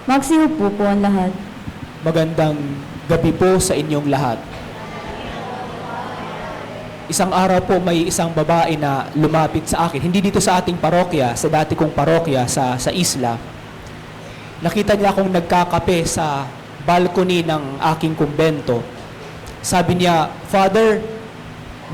Magsiupo po ang lahat. Magandang gabi po sa inyong lahat. Isang araw po may isang babae na lumapit sa akin, hindi dito sa ating parokya, sa dati kong parokya sa isla. Nakita niya akong nagkakape sa balcony ng aking kumbento. Sabi niya, "Father,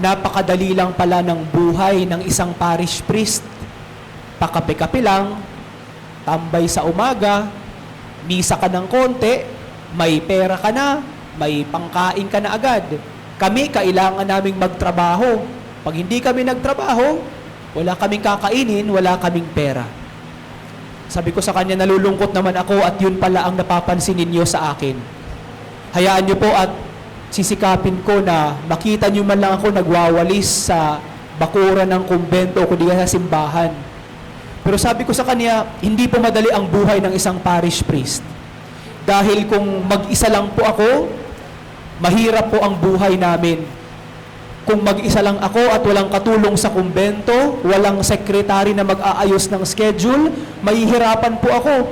napakadali lang pala ng buhay ng isang parish priest. Pakape-kape lang, tambay sa umaga, misa ka ng konti, may pera ka na, may pangkain ka na agad. Kami, kailangan naming magtrabaho. Pag hindi kami nagtrabaho, wala kaming kakainin, wala kaming pera." Sabi ko sa kanya, nalulungkot naman ako at yun pala ang napapansin ninyo sa akin. Hayaan niyo po at sisikapin ko na makita niyo man lang ako nagwawalis sa bakuran ng kumbento o kundi sa simbahan. Pero sabi ko sa kanya, hindi po madali ang buhay ng isang parish priest. Dahil kung mag-isa lang po ako, mahirap po ang buhay namin. Kung mag-isa lang ako at walang katulong sa kumbento, walang sekretary na mag-aayos ng schedule, mahihirapan po ako.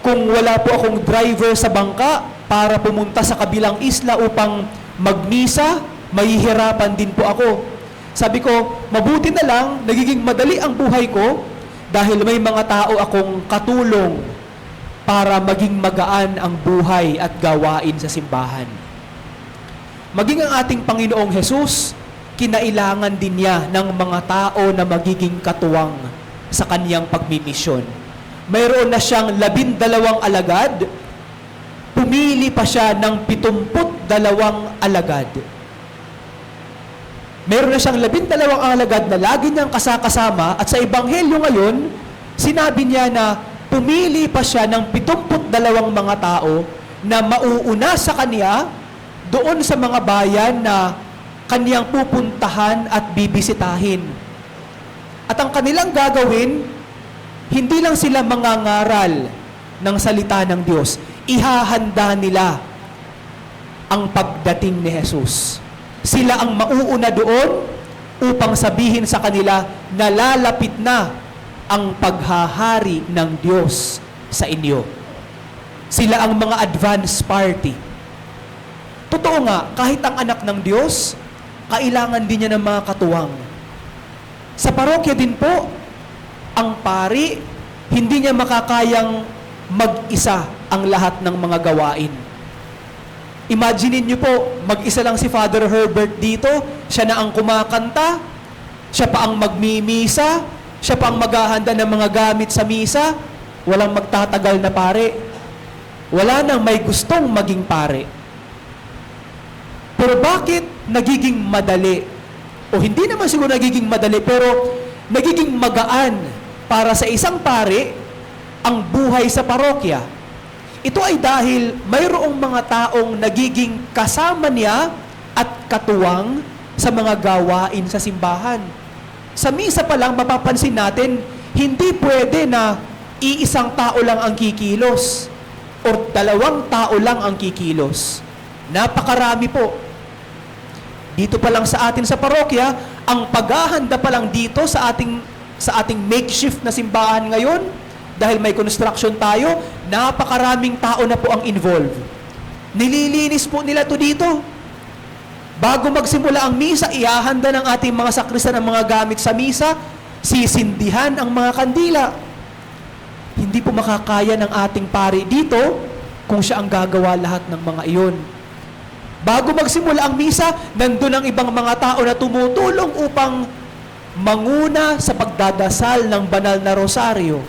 Kung wala po akong driver sa bangka para pumunta sa kabilang isla upang magmisa, mahihirapan din po ako. Sabi ko, mabuti na lang, nagiging madali ang buhay ko dahil may mga tao akong katulong para maging magaan ang buhay at gawain sa simbahan. Maging ang ating Panginoong Hesus, kinailangan din niya ng mga tao na magiging katuwang sa kaniyang pagmimisyon. Mayroon na siyang 12 alagad, pumili pa siya ng 72 alagad. Meron na siyang 12 alagad na lagi niyang kasakasama at sa Ebanghelyo ngayon, sinabi niya na pumili pa siya ng 72 mga tao na mauuna sa kanya doon sa mga bayan na kaniyang pupuntahan at bibisitahin. At ang kanilang gagawin, hindi lang sila mangangaral ng salita ng Diyos, ihahanda nila ang pagdating ni Jesus. Sila ang mauuna doon upang sabihin sa kanila na lalapit na ang paghahari ng Diyos sa inyo. Sila ang mga advance party. Totoo nga, kahit ang anak ng Diyos, kailangan din niya ng mga katuwang. Sa parokya din po, ang pari, hindi niya makakayang mag-isa ang lahat ng mga gawain. Imaginin niyo po, mag-isa lang si Father Herbert dito, siya na ang kumakanta, siya pa ang magmimisa, siya pa ang maghahanda ng mga gamit sa misa, walang magtatagal na pare. Wala nang may gustong maging pare. Pero bakit nagiging madali? O hindi naman siguro nagiging madali, pero nagiging magaan para sa isang pare ang buhay sa parokya. Ito ay dahil mayroong mga taong nagiging kasama niya at katuwang sa mga gawain sa simbahan. Sa misa pa lang mapapansin natin, hindi pwede na iisang tao lang ang kikilos o 2 tao lang ang kikilos. Napakarami po. Dito pa lang sa atin sa parokya, ang paghahanda pa lang dito sa ating makeshift na simbahan ngayon, dahil may construction tayo, napakaraming tao na po ang involved. Nililinis po nila to dito. Bago magsimula ang misa, ihahanda ng ating mga sakristan ang mga gamit sa misa, sisindihan ang mga kandila. Hindi po makakaya ng ating pari dito kung siya ang gagawa lahat ng mga iyon. Bago magsimula ang misa, nandun ang ibang mga tao na tumutulong upang manguna sa pagdadasal ng banal na rosaryo.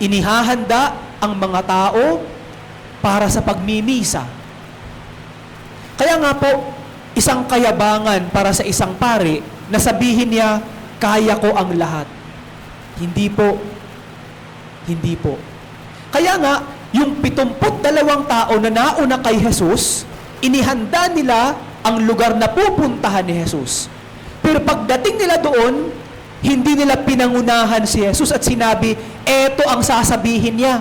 Inihahanda ang mga tao para sa pagmimisa. Kaya nga po, isang kayabangan para sa isang pari na sabihin niya, kaya ko ang lahat. Hindi po. Hindi po. Kaya nga, yung 72 tao na nauna kay Jesus, inihanda nila ang lugar na pupuntahan ni Jesus. Pero pagdating nila doon, hindi nila pinangunahan si Jesus at sinabi, eto ang sasabihin niya.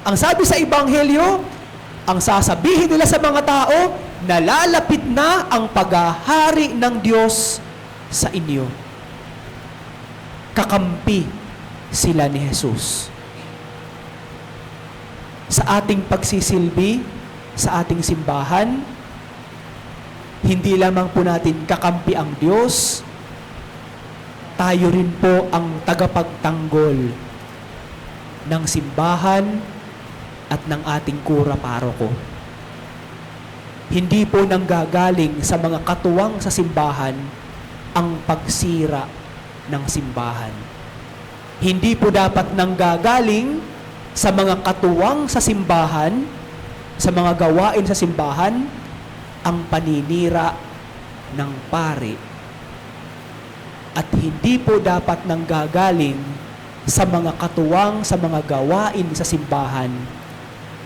Ang sabi sa Ebanghelyo, ang sasabihin nila sa mga tao, nalalapit na ang paghahari ng Diyos sa inyo. Kakampi sila ni Jesus. Sa ating pagsisilbi, sa ating simbahan, hindi lamang po natin kakampi ang Diyos, tayo rin po ang tagapagtanggol ng simbahan at ng ating kura paroko. Hindi po nanggagaling sa mga katuwang sa simbahan ang pagsira ng simbahan. Hindi po dapat nanggagaling sa mga katuwang sa simbahan, sa mga gawain sa simbahan, ang paninira ng pari. At hindi po dapat nanggagaling sa mga katuwang sa mga gawain sa simbahan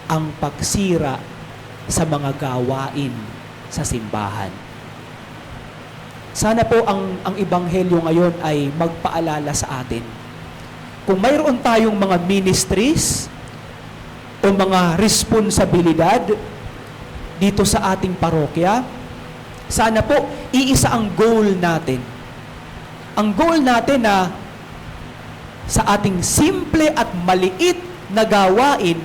ang pagsira sa mga gawain sa simbahan. Sana po ang Ebanghelyo ngayon ay magpaalala sa atin. Kung mayroon tayong mga ministries o mga responsibilidad dito sa ating parokya, sana po iisa ang goal natin. Ang goal natin na sa ating simple at maliit na gawain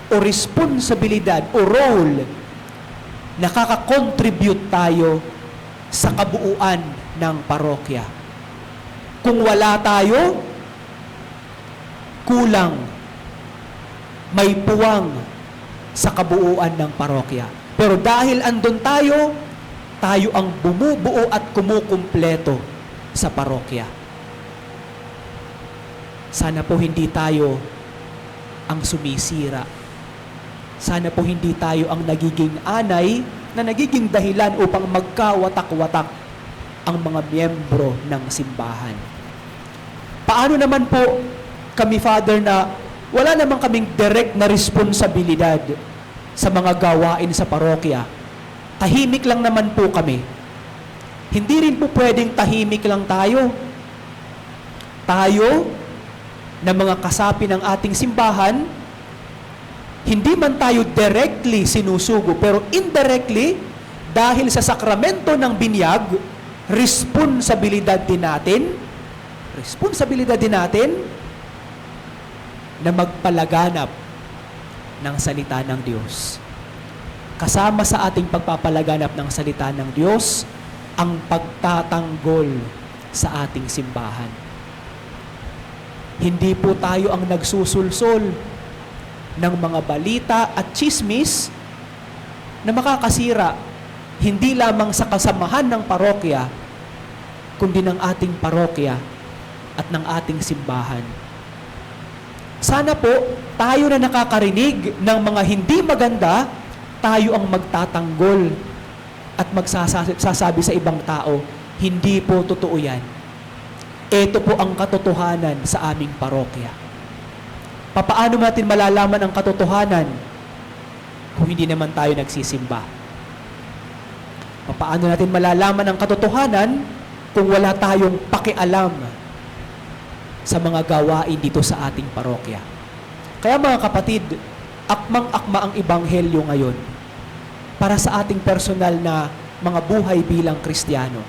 o responsibilidad o role, nakaka-contribute tayo sa kabuuan ng parokya. Kung wala tayo, kulang, may puwang sa kabuuan ng parokya. Pero dahil andun tayo, tayo ang bumubuo at kumukumpleto sa parokya. Sana po hindi tayo ang sumisira. Sana po hindi tayo ang nagiging anay na nagiging dahilan upang magkawatak-watak ang mga miyembro ng simbahan. Paano naman po kami, Father, na wala namang kaming direct na responsibilidad sa mga gawain sa parokya? Tahimik lang naman po kami. Hindi rin po pwedeng tahimik lang tayo. Tayo, na mga kasapi ng ating simbahan, hindi man tayo directly sinusugo, pero indirectly, dahil sa sakramento ng binyag, responsibilidad din natin na magpalaganap ng salita ng Diyos. Kasama sa ating pagpapalaganap ng salita ng Diyos, ang pagtatanggol sa ating simbahan. Hindi po tayo ang nagsusulsol ng mga balita at tsismis na makakasira hindi lamang sa kasamahan ng parokya, kundi ng ating parokya at ng ating simbahan. Sana po, tayo na nakakarinig ng mga hindi maganda, tayo ang magtatanggol at magsasabi sa ibang tao, hindi po totoo yan. Ito po ang katotohanan sa aming parokya. Papaano natin malalaman ang katotohanan kung hindi naman tayo nagsisimba? Papaano natin malalaman ang katotohanan kung wala tayong pakialam sa mga gawain dito sa ating parokya? Kaya mga kapatid, akmang-akma ang Ebanghelyo ngayon para sa ating personal na mga buhay bilang Kristiyano.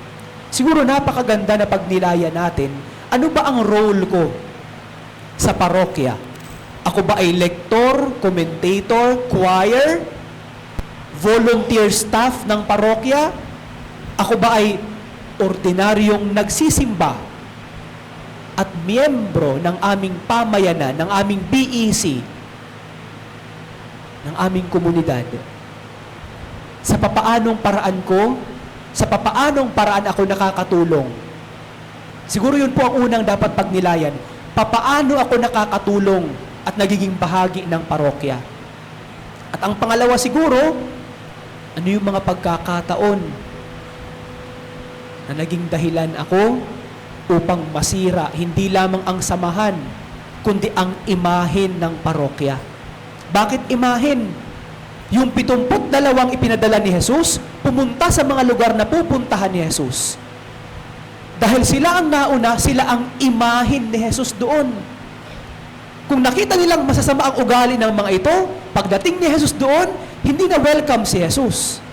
Siguro napakaganda na pagnilayan natin, ano ba ang role ko sa parokya? Ako ba ay lector, commentator, choir, volunteer staff ng parokya? Ako ba ay ordinaryong nagsisimba at miyembro ng aming pamayanan, ng aming BEC, ng aming komunidad? Sa papaanong paraan ko, sa papaanong paraan ako nakakatulong? Siguro yun po ang unang dapat pagnilayan. Papaano ako nakakatulong at nagiging bahagi ng parokya? At ang pangalawa siguro, ano yung mga pagkakataon na naging dahilan ako upang masira hindi lamang ang samahan, kundi ang imahen ng parokya? Bakit imahen? Yung 72 ipinadala ni Jesus, pumunta sa mga lugar na pupuntahan ni Jesus. Dahil sila ang nauna, sila ang imahen ni Jesus doon. Kung nakita nilang masasama ang ugali ng mga ito, pagdating ni Jesus doon, hindi na welcome si Jesus.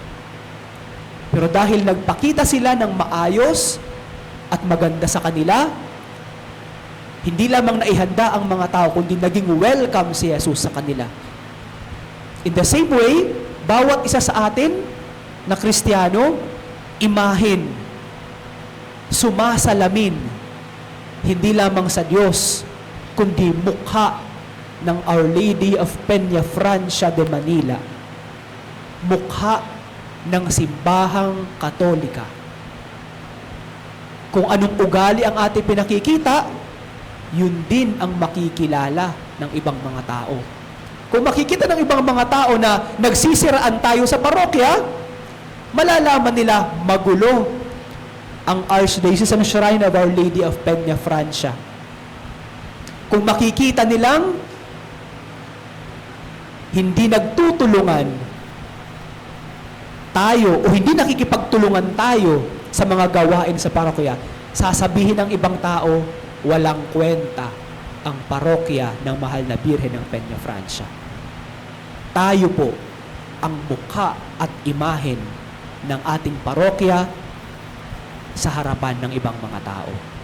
Pero dahil nagpakita sila ng maayos at maganda sa kanila, Hindi lamang naihanda ang mga tao, kundi naging welcome si Jesus sa kanila. In the same way, bawat isa sa atin na Kristiyano, imahin, sumasalamin, hindi lamang sa Diyos, kundi mukha ng Our Lady of Peña Francia de Manila. Mukha ng simbahang Katolika. Kung anong ugali ang ating pinakikita, yun din ang makikilala ng ibang mga tao. Kung makikita ng ibang mga tao na nagsisiraan tayo sa parokya, malalaman nila magulo ang Archdiocesan Shrine of Our Lady of Peña Francia. Kung makikita nilang hindi nagtutulungan tayo o hindi nakikipagtulungan tayo sa mga gawain sa parokya, sasabihin ng ibang tao, walang kwenta ang parokya ng mahal na Birhen ng Peña Francia. Tayo po ang mukha at imahen ng ating parokya sa harapan ng ibang mga tao.